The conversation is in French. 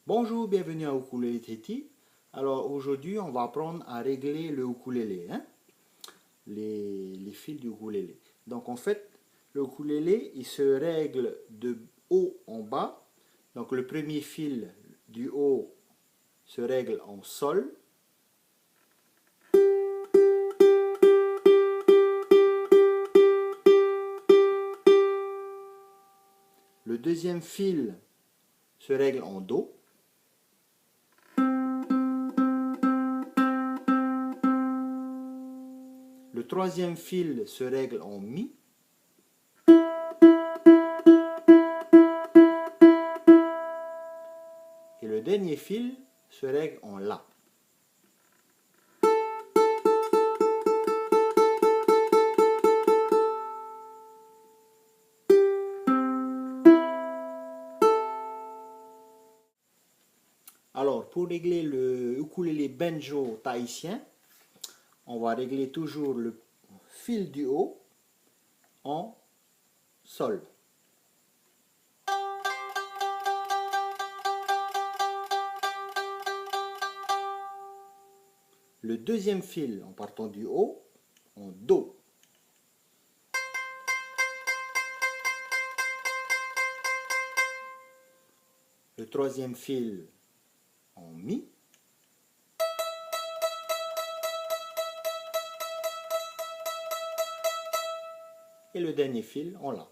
Bonjour, bienvenue à Ukulele Teti. Alors aujourd'hui, on va apprendre à régler le ukulélé, hein? Les fils du ukulélé. Donc en fait, le ukulélé, il se règle de haut en bas. Donc le premier fil du haut se règle en sol. Le deuxième fil se règle en do. Le troisième fil se règle en mi. Et le dernier fil se règle en la. Alors, pour régler le ukulélé banjo tahitien, on va régler toujours le fil du haut en sol. Le deuxième fil en partant du haut en do. Le troisième fil en mi. Et le dernier fil en la.